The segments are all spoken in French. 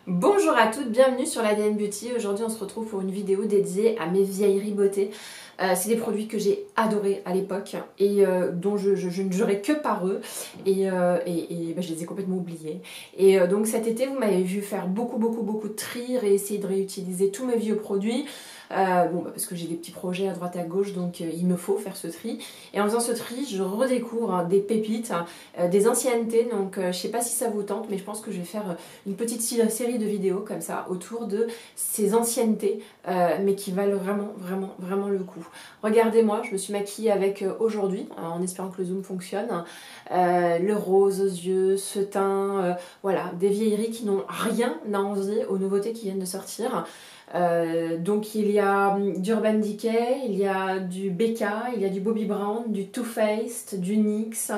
Bonjour à toutes, bienvenue sur l'ADN Beauty. Aujourd'hui on se retrouve pour une vidéo dédiée à mes vieilleries beauté. C'est des produits que j'ai adorés à l'époque et dont je ne jurais que par eux et je les ai complètement oubliés. Et donc cet été vous m'avez vu faire beaucoup de tri, essayer de réutiliser tous mes vieux produits. Parce que j'ai des petits projets à droite à gauche, donc il me faut faire ce tri. Et en faisant ce tri, je redécouvre des pépites, des anciennetés. Donc je sais pas si ça vous tente, mais je pense que je vais faire une petite série de vidéos comme ça autour de ces anciennetés, mais qui valent vraiment le coup. Regardez-moi, je me suis maquillée avec aujourd'hui, en espérant que le zoom fonctionne. Le rose aux yeux, ce teint, voilà, des vieilleries qui n'ont rien à envier aux nouveautés qui viennent de sortir. Donc il y a du Urban Decay, il y a du BK, il y a du Bobbi Brown, du Too Faced, du NYX,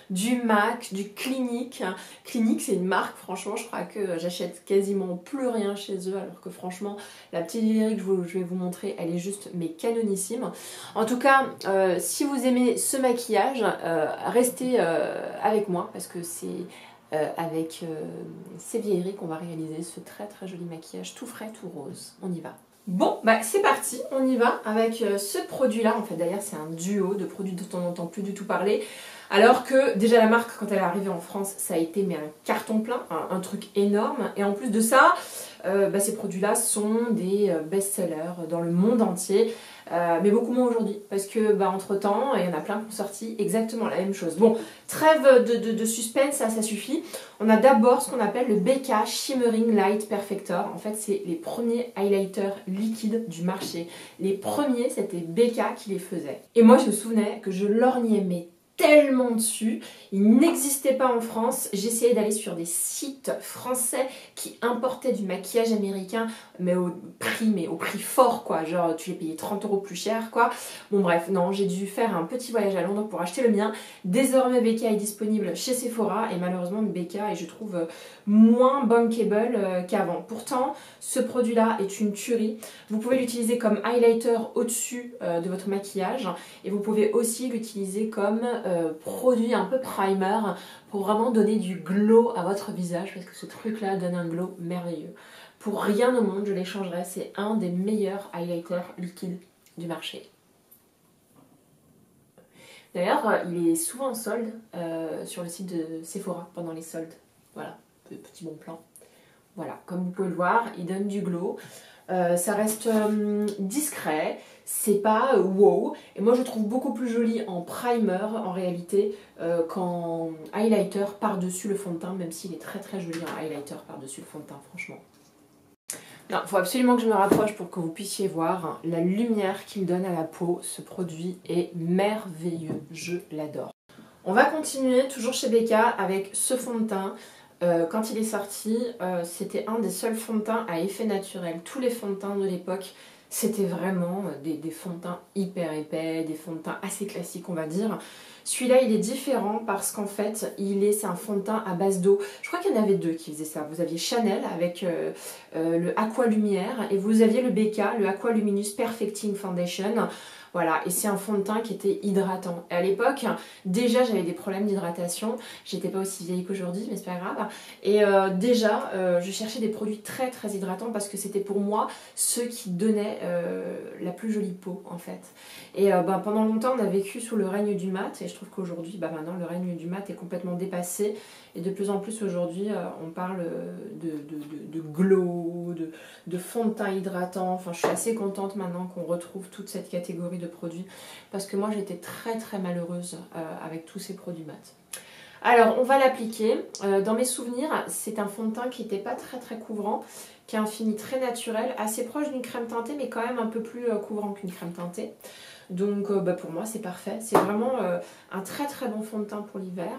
du MAC, du Clinique. Clinique c'est une marque, franchement je crois que j'achète quasiment plus rien chez eux, alors que franchement la petite vieillerie que je vais vous montrer elle est juste mais canonissime. En tout cas si vous aimez ce maquillage, restez avec moi parce que c'est avec ces vieilleries qu'on va réaliser ce très joli maquillage tout frais, tout rose. On y va. Bon, bah c'est parti, on y va avec ce produit-là. En fait, d'ailleurs, c'est un duo de produits dont on n'entend plus du tout parler. Alors que déjà la marque, quand elle est arrivée en France, ça a été mais un carton plein, un truc énorme. Et en plus de ça, ces produits-là sont des best-sellers dans le monde entier. Mais beaucoup moins aujourd'hui parce que entre temps il y en a plein qui ont sorti exactement la même chose. Bon, trêve de suspense, ça suffit. On a d'abord ce qu'on appelle le BK Shimmering Light Perfector. En fait c'est les premiers highlighters liquides du marché. Les premiers c'était BK qui les faisait. Et moi je me souvenais que je lorgnais mais tellement dessus, il n'existait pas en France. J'essayais d'aller sur des sites français qui importaient du maquillage américain, mais au prix fort quoi, genre tu les payais 30 € plus cher quoi. Bon bref, non, j'ai dû faire un petit voyage à Londres pour acheter le mien. Désormais BK est disponible chez Sephora et malheureusement BK est je trouve moins bankable qu'avant. Pourtant ce produit là est une tuerie. Vous pouvez l'utiliser comme highlighter au-dessus de votre maquillage et vous pouvez aussi l'utiliser comme produit un peu primer pour vraiment donner du glow à votre visage parce que ce truc là donne un glow merveilleux. Pour rien au monde je l'échangerais, c'est un des meilleurs highlighters liquides du marché. D'ailleurs il est souvent en solde sur le site de Sephora pendant les soldes. Voilà, petit bon plan. Voilà, comme vous pouvez le voir, il donne du glow. Ça reste discret, c'est pas wow. Et moi je trouve beaucoup plus joli en primer en réalité qu'en highlighter par-dessus le fond de teint, même s'il est très joli en highlighter par-dessus le fond de teint, franchement. Il faut absolument que je me rapproche pour que vous puissiez voir la lumière qu'il donne à la peau. Ce produit est merveilleux, je l'adore. On va continuer toujours chez BK avec ce fond de teint. Quand il est sorti, c'était un des seuls fonds de teint à effet naturel. Tous les fonds de teint de l'époque, c'était vraiment des fonds de teint hyper épais, des fonds de teint assez classiques on va dire. Celui-là il est différent parce qu'en fait c'est un fond de teint à base d'eau. Je crois qu'il y en avait deux qui faisaient ça. Vous aviez Chanel avec le Aqua Lumière et vous aviez le BK, le Aqua Luminous Perfecting Foundation. Voilà, et c'est un fond de teint qui était hydratant. Et à l'époque, déjà j'avais des problèmes d'hydratation. J'étais pas aussi vieille qu'aujourd'hui, mais c'est pas grave. Et déjà, je cherchais des produits très hydratants parce que c'était pour moi ceux qui donnaient la plus jolie peau en fait. Et pendant longtemps, on a vécu sous le règne du mat. Et je trouve qu'aujourd'hui, maintenant, le règne du mat est complètement dépassé. Et de plus en plus aujourd'hui, on parle de glow, de fond de teint hydratant. Enfin, je suis assez contente maintenant qu'on retrouve toute cette catégorie de produits parce que moi j'étais très malheureuse avec tous ces produits mat. Alors on va l'appliquer. Dans mes souvenirs, c'est un fond de teint qui n'était pas très couvrant, qui a un fini très naturel, assez proche d'une crème teintée mais quand même un peu plus couvrant qu'une crème teintée. Donc pour moi c'est parfait. C'est vraiment un très bon fond de teint pour l'hiver.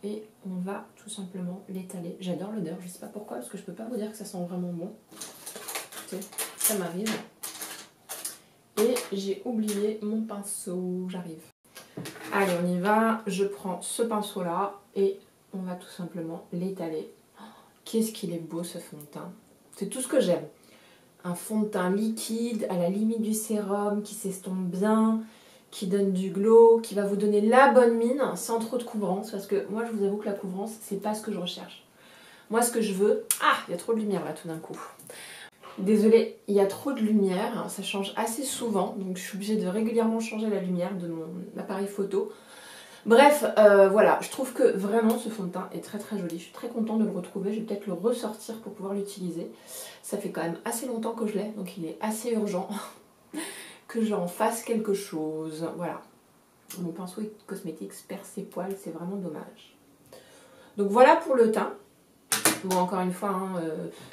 Et on va tout simplement l'étaler. J'adore l'odeur, je sais pas pourquoi, parce que je peux pas vous dire que ça sent vraiment bon. Écoutez, ça m'arrive. Et j'ai oublié mon pinceau, j'arrive. Allez, on y va. Je prends ce pinceau là et on va tout simplement l'étaler. Oh, qu'est-ce qu'il est beau ce fond de teint. C'est tout ce que j'aime. Un fond de teint liquide, à la limite du sérum, qui s'estompe bien, qui donne du glow, qui va vous donner la bonne mine sans trop de couvrance. Parce que moi, je vous avoue que la couvrance, c'est pas ce que je recherche. Moi, ce que je veux... Ah, il y a trop de lumière là tout d'un coup. Désolée, il y a trop de lumière, ça change assez souvent, donc je suis obligée de régulièrement changer la lumière de mon appareil photo. Bref, voilà, je trouve que vraiment ce fond de teint est très très joli. Je suis très contente de le retrouver, je vais peut-être le ressortir pour pouvoir l'utiliser. Ça fait quand même assez longtemps que je l'ai, donc il est assez urgent que j'en fasse quelque chose. Voilà, mon pinceau cosmétique perd ses poils, c'est vraiment dommage. Donc voilà pour le teint. Bon, encore une fois, hein,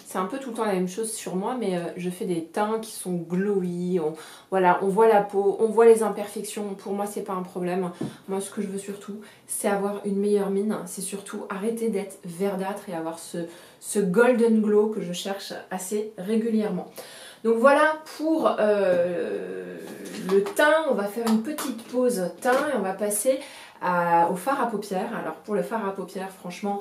c'est un peu tout le temps la même chose sur moi, mais je fais des teints qui sont glowy. Voilà, on voit la peau, on voit les imperfections. Pour moi, c'est pas un problème. Moi, ce que je veux surtout, c'est avoir une meilleure mine. C'est surtout arrêter d'être verdâtre et avoir ce golden glow que je cherche assez régulièrement. Donc voilà pour le teint. On va faire une petite pause teint et on va passer au fard à paupières. Alors pour le fard à paupières, franchement...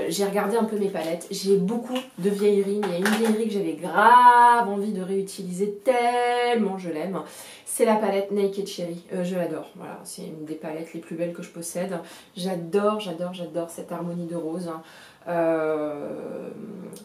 j'ai regardé un peu mes palettes, j'ai beaucoup de vieilleries, il y a une vieillerie que j'avais grave envie de réutiliser tellement je l'aime, c'est la palette Naked Cherry, je l'adore, voilà, c'est une des palettes les plus belles que je possède, j'adore cette harmonie de rose.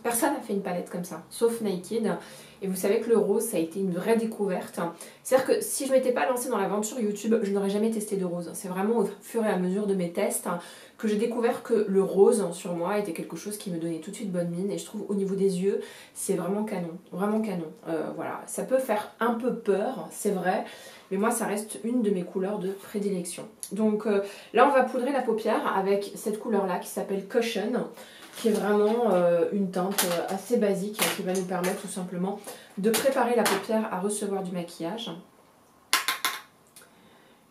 Personne n'a fait une palette comme ça, sauf Naked. Et vous savez que le rose, ça a été une vraie découverte. C'est-à-dire que si je ne m'étais pas lancée dans l'aventure YouTube, je n'aurais jamais testé de rose. C'est vraiment au fur et à mesure de mes tests que j'ai découvert que le rose sur moi était quelque chose qui me donnait tout de suite bonne mine. Et je trouve au niveau des yeux, c'est vraiment canon. Vraiment canon. Voilà. Ça peut faire un peu peur, c'est vrai. Mais moi, ça reste une de mes couleurs de prédilection. Donc là, on va poudrer la paupière avec cette couleur-là qui s'appelle Caution, qui est vraiment une teinte assez basique qui va nous permettre tout simplement de préparer la paupière à recevoir du maquillage.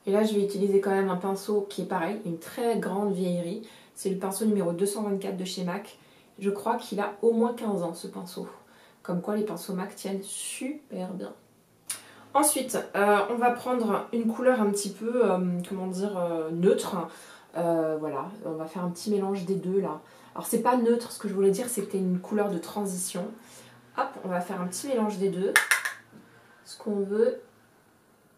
Et là, je vais utiliser quand même un pinceau qui est pareil, une très grande vieillerie. C'est le pinceau numéro 224 de chez MAC. Je crois qu'il a au moins 15 ans, ce pinceau. Comme quoi, les pinceaux MAC tiennent super bien. Ensuite, on va prendre une couleur un petit peu, comment dire, neutre. Voilà, on va faire un petit mélange des deux là. Alors c'est pas neutre, ce que je voulais dire, c'est que c'est une couleur de transition. Hop, on va faire un petit mélange des deux. Ce qu'on veut,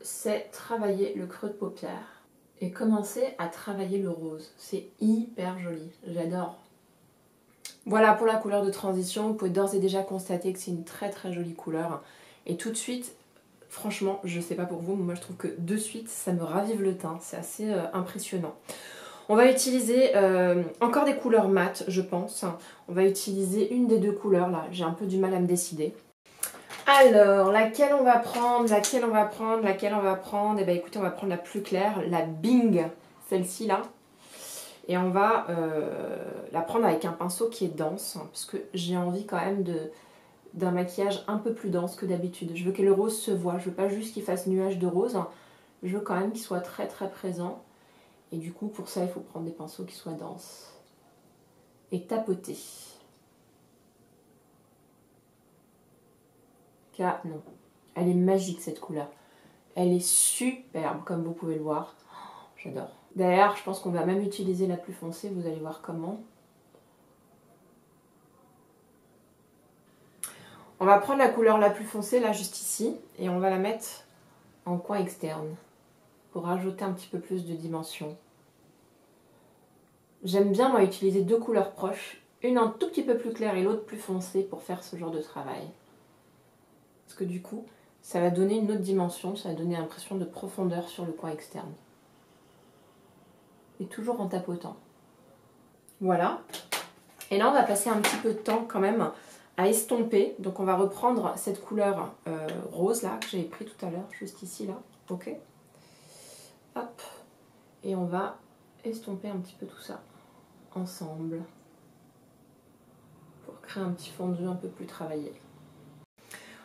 c'est travailler le creux de paupière et commencer à travailler le rose. C'est hyper joli, j'adore. Voilà pour la couleur de transition, vous pouvez d'ores et déjà constater que c'est une très très jolie couleur. Et tout de suite, franchement, je sais pas pour vous, mais moi je trouve que de suite, ça me ravive le teint, c'est assez impressionnant. On va utiliser encore des couleurs mates, je pense. On va utiliser une des deux couleurs là, j'ai un peu du mal à me décider. Alors, laquelle on va prendre, laquelle on va prendre, laquelle on va prendre? Eh bien écoutez, on va prendre la plus claire, la Bing, celle-ci là. Et on va la prendre avec un pinceau qui est dense, parce que j'ai envie quand même d'un maquillage un peu plus dense que d'habitude. Je veux que le rose se voit, je veux pas juste qu'il fasse nuage de rose, je veux quand même qu'il soit très très présent. Et du coup, pour ça, il faut prendre des pinceaux qui soient denses. Et tapoter. Car non, elle est magique cette couleur. Elle est superbe, comme vous pouvez le voir. Oh, j'adore. D'ailleurs, je pense qu'on va même utiliser la plus foncée, vous allez voir comment. On va prendre la couleur la plus foncée, là, juste ici, et on va la mettre en coin externe, pour rajouter un petit peu plus de dimension. J'aime bien, moi, utiliser deux couleurs proches, une un tout petit peu plus claire et l'autre plus foncée pour faire ce genre de travail. Parce que du coup, ça va donner une autre dimension, ça va donner l'impression de profondeur sur le coin externe. Et toujours en tapotant. Voilà. Et là, on va passer un petit peu de temps quand même à estomper. Donc on va reprendre cette couleur rose là, que j'avais pris tout à l'heure, juste ici là. Ok. Hop. Et on va estomper un petit peu tout ça ensemble. Pour créer un petit fondu un peu plus travaillé.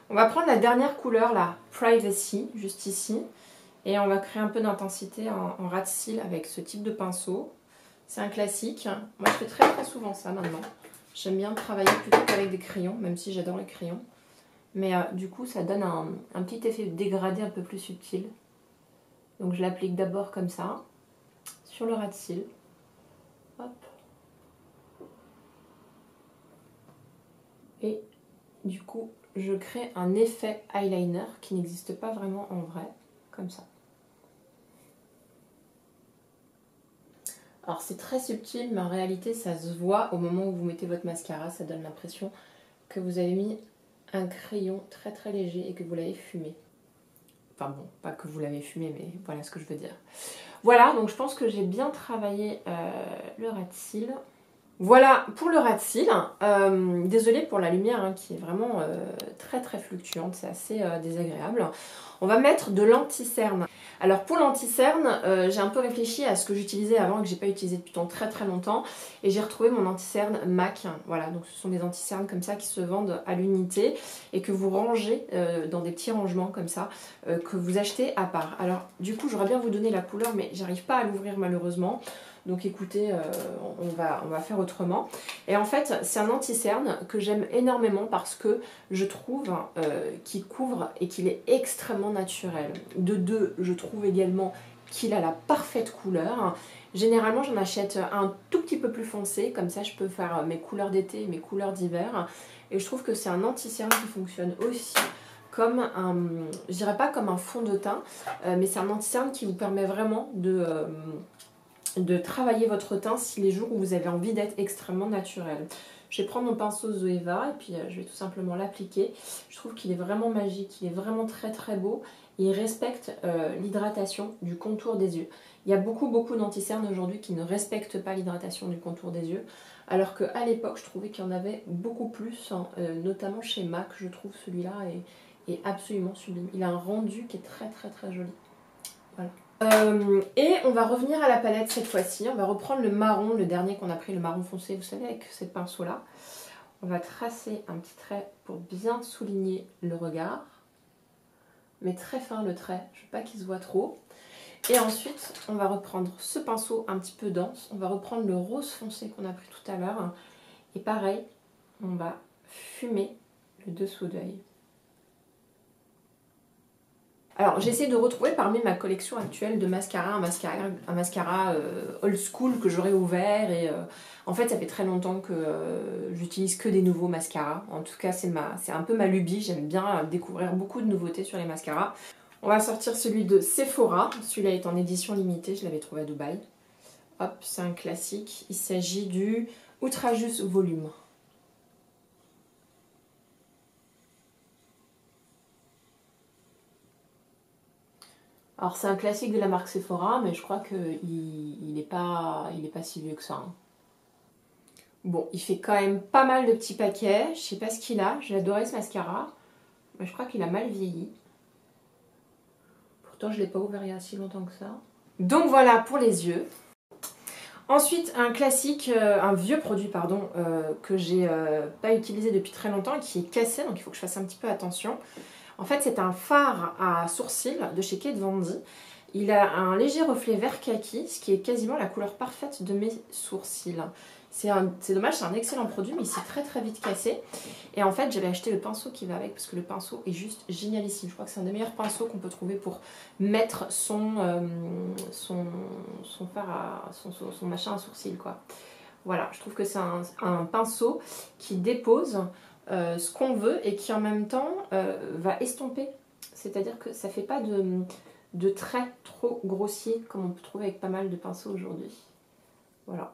On va prendre la dernière couleur là, Privacy, juste ici. Et on va créer un peu d'intensité en ras de cils avec ce type de pinceau. C'est un classique. Moi, je fais très très souvent ça maintenant. J'aime bien travailler plutôt qu'avec des crayons, même si j'adore les crayons. Mais du coup, ça donne un petit effet dégradé un peu plus subtil. Donc, je l'applique d'abord comme ça, sur le ras de cils. Hop. Et du coup, je crée un effet eyeliner qui n'existe pas vraiment en vrai, comme ça. Alors c'est très subtil, mais en réalité ça se voit au moment où vous mettez votre mascara, ça donne l'impression que vous avez mis un crayon très très léger et que vous l'avez fumé. Enfin bon, pas que vous l'avez fumé, mais voilà ce que je veux dire. Voilà, donc je pense que j'ai bien travaillé le ras de cils. Voilà pour le ras de cils. Désolée pour la lumière hein, qui est vraiment très très fluctuante, c'est assez désagréable. On va mettre de l'anti-cerne. Alors pour l'anti-cerne, j'ai un peu réfléchi à ce que j'utilisais avant et que j'ai pas utilisé depuis très très longtemps. Et j'ai retrouvé mon anti-cerne MAC. Voilà, donc ce sont des anti-cernes comme ça qui se vendent à l'unité et que vous rangez dans des petits rangements comme ça, que vous achetez à part. Alors du coup, j'aurais bien vous donner la couleur, mais j'arrive pas à l'ouvrir malheureusement. Donc écoutez, on va faire autrement. Et en fait, c'est un anti-cerne que j'aime énormément parce que je trouve qu'il couvre et qu'il est extrêmement naturel. De deux, je trouve également qu'il a la parfaite couleur. Généralement, j'en achète un tout petit peu plus foncé, comme ça je peux faire mes couleurs d'été et mes couleurs d'hiver. Et je trouve que c'est un anti-cerne qui fonctionne aussi comme un, je dirais pas comme un fond de teint, mais c'est un anti-cerne qui vous permet vraiment de travailler votre teint si les jours où vous avez envie d'être extrêmement naturel. Je vais prendre mon pinceau Zoeva et puis je vais tout simplement l'appliquer. Je trouve qu'il est vraiment magique, il est vraiment très très beau. Et il respecte l'hydratation du contour des yeux. Il y a beaucoup d'anti-cernes aujourd'hui qui ne respectent pas l'hydratation du contour des yeux. Alors qu'à l'époque, je trouvais qu'il y en avait beaucoup plus, hein, notamment chez MAC. Je trouve celui-là est absolument sublime. Il a un rendu qui est très très très joli. Voilà. Et on va revenir à la palette cette fois-ci. On va reprendre le marron, le dernier qu'on a pris, le marron foncé, vous savez, avec cette pinceau-là. On va tracer un petit trait pour bien souligner le regard. Mais très fin le trait, je ne veux pas qu'il se voit trop. Et ensuite, on va reprendre ce pinceau un petit peu dense. On va reprendre le rose foncé qu'on a pris tout à l'heure. Et pareil, on va fumer le dessous d'œil. Alors j'essaie de retrouver parmi ma collection actuelle de mascara un mascara old school que j'aurais ouvert et en fait ça fait très longtemps que j'utilise que des nouveaux mascaras. En tout cas c'est un peu ma lubie, j'aime bien découvrir beaucoup de nouveautés sur les mascaras. On va sortir celui de Sephora, celui-là est en édition limitée, je l'avais trouvé à Dubaï. Hop, c'est un classique, il s'agit du Outrageous Volume. Alors c'est un classique de la marque Sephora, mais je crois qu'il n'est pas si vieux que ça. Hein. Bon, il fait quand même pas mal de petits paquets. Je sais pas ce qu'il a. J'ai adoré ce mascara. Mais je crois qu'il a mal vieilli. Pourtant, je ne l'ai pas ouvert il y a si longtemps que ça. Donc voilà pour les yeux. Ensuite, un classique, un vieux produit, pardon, que j'ai pas utilisé depuis très longtemps et qui est cassé. Donc il faut que je fasse un petit peu attention. En fait, c'est un fard à sourcils de chez Kat Von D. Il a un léger reflet vert kaki, ce qui est quasiment la couleur parfaite de mes sourcils. C'est dommage, c'est un excellent produit, mais il s'est très très vite cassé. Et en fait, j'avais acheté le pinceau qui va avec, parce que le pinceau est juste génialissime. Je crois que c'est un des meilleurs pinceaux qu'on peut trouver pour mettre son machin à sourcils, quoi. Voilà, je trouve que c'est un pinceau qui dépose ce qu'on veut et qui en même temps va estomper. C'est-à-dire que ça ne fait pas de traits trop grossiers comme on peut trouver avec pas mal de pinceaux aujourd'hui. Voilà.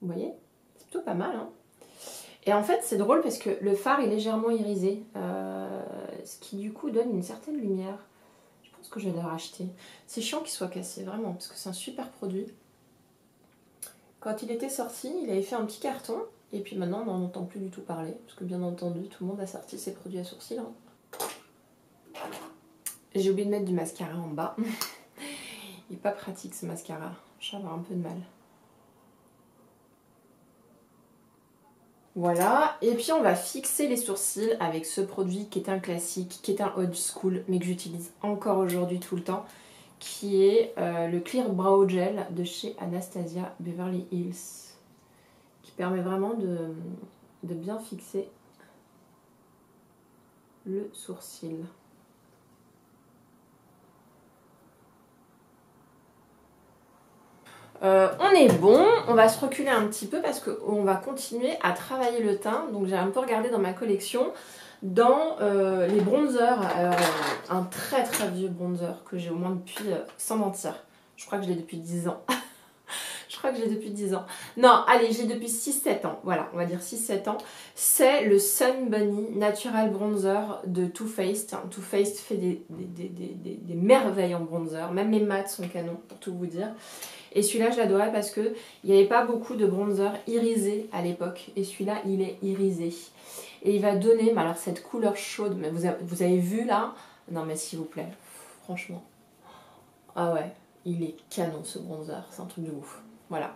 Vous voyez? C'est plutôt pas mal. Hein, et en fait, c'est drôle parce que le fard est légèrement irisé. Ce qui du coup donne une certaine lumière. Je pense que je vais le racheter. C'est chiant qu'il soit cassé, vraiment, parce que c'est un super produit. Quand il était sorti, il avait fait un petit carton. Et puis maintenant, on n'en entend plus du tout parler. Parce que bien entendu, tout le monde a sorti ses produits à sourcils. Hein. J'ai oublié de mettre du mascara en bas. Il n'est pas pratique ce mascara. Je vais avoir un peu de mal. Voilà. Et puis on va fixer les sourcils avec ce produit qui est un classique, qui est un old school, mais que j'utilise encore aujourd'hui tout le temps. Qui est le Clear Brow Gel de chez Anastasia Beverly Hills. Qui permet vraiment de bien fixer le sourcil. On est bon, on va se reculer un petit peu parce qu'on va continuer à travailler le teint. Donc j'ai un peu regardé dans ma collection, dans les bronzers. Alors, un très très vieux bronzer que j'ai au moins depuis, sans mentir, Je crois que je l'ai depuis 10 ans. Je crois que j'ai depuis 10 ans. Non, allez, j'ai depuis 6-7 ans. Voilà, on va dire 6-7 ans. C'est le Sun Bunny Natural Bronzer de Too Faced. Too Faced fait des merveilles en bronzer. Même les mats sont canons, pour tout vous dire. Et celui-là, je l'adorais parce qu'il n'y avait pas beaucoup de bronzer irisé à l'époque. Et celui-là, il est irisé. Et il va donner, mais alors cette couleur chaude, mais vous avez vu là? Non mais s'il vous plaît, franchement. Ah ouais, il est canon ce bronzer, c'est un truc de ouf. Voilà.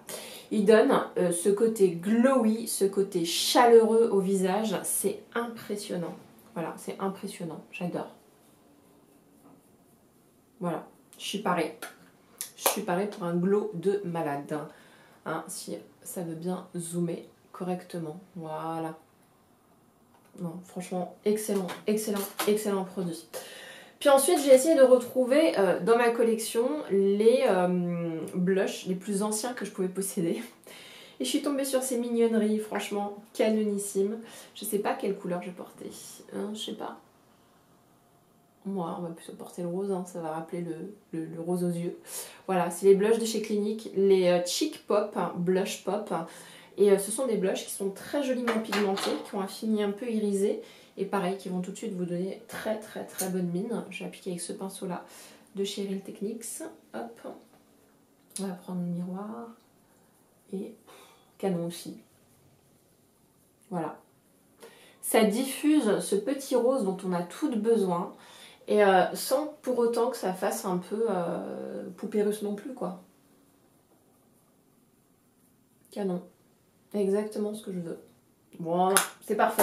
Il donne ce côté glowy, ce côté chaleureux au visage. C'est impressionnant. Voilà, c'est impressionnant. J'adore. Voilà, je suis parée. Je suis parée pour un glow de malade. Hein, si ça veut bien zoomer correctement. Voilà. Non, franchement, excellent, excellent, excellent produit. Puis ensuite, j'ai essayé de retrouver dans ma collection les blushs les plus anciens que je pouvais posséder. Et je suis tombée sur ces mignonneries, franchement, canonissimes. Je sais pas quelle couleur je portais. Hein, je sais pas. Moi, on va plutôt porter le rose, hein, ça va rappeler le rose aux yeux. Voilà, c'est les blushs de chez Clinique, les Cheek Pop, hein, Blush Pop. Et ce sont des blushs qui sont très joliment pigmentés, qui ont un fini un peu irisé. Et pareil, qui vont tout de suite vous donner très très très bonne mine. Je vais appliquer avec ce pinceau là de chez Real Techniques. Hop, on va prendre le miroir. Et canon aussi. Voilà. Ça diffuse ce petit rose dont on a toutes besoin. Et sans pour autant que ça fasse un peu poupée russe non plus, quoi. Canon. Exactement ce que je veux. Voilà, c'est parfait.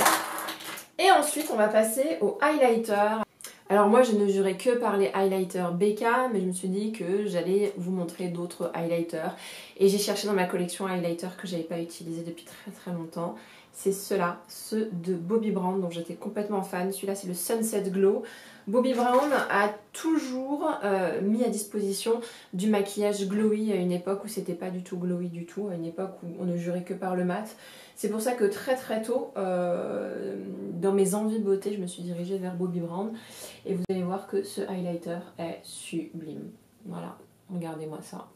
Et ensuite, on va passer au highlighter. Alors moi, je ne jurais que par les highlighters BK, mais je me suis dit que j'allais vous montrer d'autres highlighters. Et j'ai cherché dans ma collection highlighters que je n'avais pas utilisé depuis très très longtemps. C'est ceux-là, ceux de Bobbi Brown, dont j'étais complètement fan. Celui-là, c'est le Sunset Glow. Bobbi Brown a toujours mis à disposition du maquillage glowy à une époque où c'était pas du tout glowy du tout, à une époque où on ne jurait que par le mat. C'est pour ça que très très tôt, dans mes envies beauté, je me suis dirigée vers Bobbi Brown. Et vous allez voir que ce highlighter est sublime. Voilà, regardez-moi ça.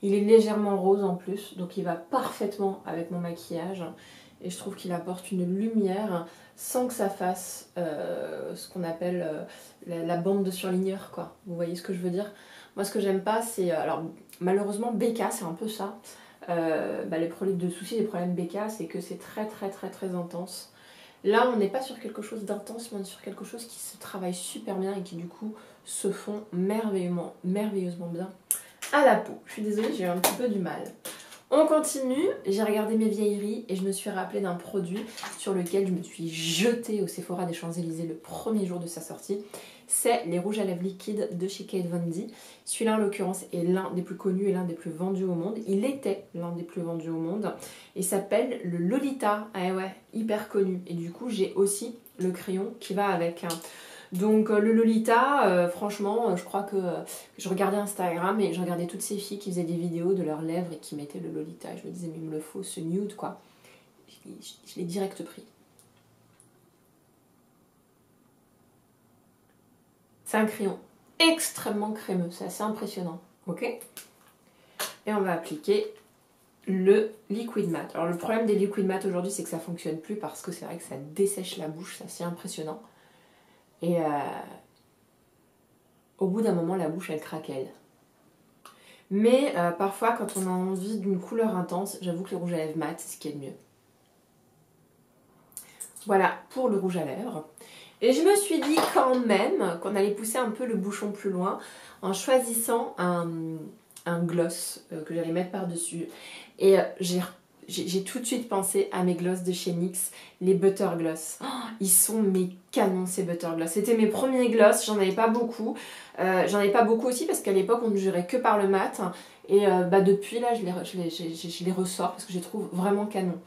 Il est légèrement rose en plus, donc il va parfaitement avec mon maquillage. Et je trouve qu'il apporte une lumière sans que ça fasse ce qu'on appelle la bande de surligneur, quoi. Vous voyez ce que je veux dire? Moi, ce que j'aime pas, c'est... alors, malheureusement, BK, c'est un peu ça. Les problèmes de soucis, les problèmes BK, c'est que c'est très très très très intense. Là, on n'est pas sur quelque chose d'intense, mais on est sur quelque chose qui se travaille super bien et qui, du coup, se fond merveilleusement bien à la peau. Je suis désolée, j'ai eu un petit peu du mal. On continue, j'ai regardé mes vieilleries et je me suis rappelé d'un produit sur lequel je me suis jetée au Sephora des Champs-Élysées le premier jour de sa sortie. C'est les rouges à lèvres liquides de chez Kate Von D. Celui-là en l'occurrence est l'un des plus connus et l'un des plus vendus au monde. Il était l'un des plus vendus au monde et s'appelle le Lolita. Ah ouais, hyper connu. Et du coup j'ai aussi le crayon qui va avec. Donc le Lolita, franchement, je crois que je regardais Instagram et je regardais toutes ces filles qui faisaient des vidéos de leurs lèvres et qui mettaient le Lolita. Et je me disais, mais il me le faut, ce nude, quoi. Je l'ai direct pris. C'est un crayon extrêmement crémeux, c'est assez impressionnant. Ok? Et on va appliquer le liquid matte. Alors le problème des liquid matte aujourd'hui, c'est que ça fonctionne plus parce que c'est vrai que ça dessèche la bouche, c'est assez impressionnant. Et au bout d'un moment, la bouche, elle craquelle. Mais parfois, quand on a envie d'une couleur intense, j'avoue que le rouge à lèvres mat, c'est ce qu'il y a de mieux. Voilà pour le rouge à lèvres. Et je me suis dit quand même qu'on allait pousser un peu le bouchon plus loin en choisissant un gloss que j'allais mettre par-dessus. Et j'ai tout de suite pensé à mes gloss de chez NYX, les Butter Gloss. Oh, ils sont mes canons ces Butter Gloss. C'était mes premiers gloss, j'en avais pas beaucoup. J'en avais pas beaucoup aussi parce qu'à l'époque on ne jurait que par le mat. Et depuis là je les ressors parce que je les trouve vraiment canons.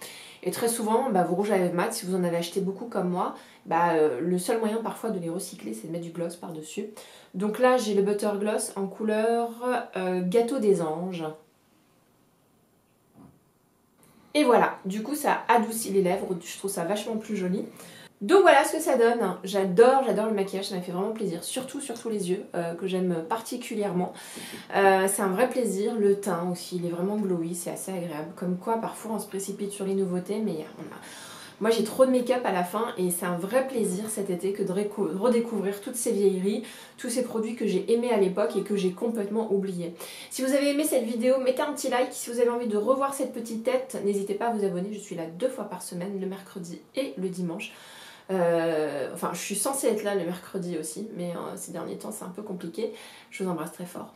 Et très souvent, vos rouges à lèvres mat, si vous en avez acheté beaucoup comme moi, le seul moyen parfois de les recycler, c'est de mettre du gloss par-dessus. Donc là, j'ai le Butter Gloss en couleur Gâteau des Anges. Et voilà, du coup ça adoucit les lèvres, je trouve ça vachement plus joli. Donc voilà ce que ça donne. J'adore le maquillage, ça m'a fait vraiment plaisir. Surtout les yeux, que j'aime particulièrement. C'est un vrai plaisir. Le teint aussi, il est vraiment glowy, c'est assez agréable. Comme quoi, parfois on se précipite sur les nouveautés, mais moi j'ai trop de make-up à la fin et c'est un vrai plaisir cet été que de redécouvrir toutes ces vieilleries, tous ces produits que j'ai aimés à l'époque et que j'ai complètement oubliés. Si vous avez aimé cette vidéo, mettez un petit like. Si vous avez envie de revoir cette petite tête, n'hésitez pas à vous abonner. Je suis là 2 fois par semaine, le mercredi et le dimanche. Enfin, je suis censée être là le mercredi aussi, mais ces derniers temps c'est un peu compliqué. Je vous embrasse très fort.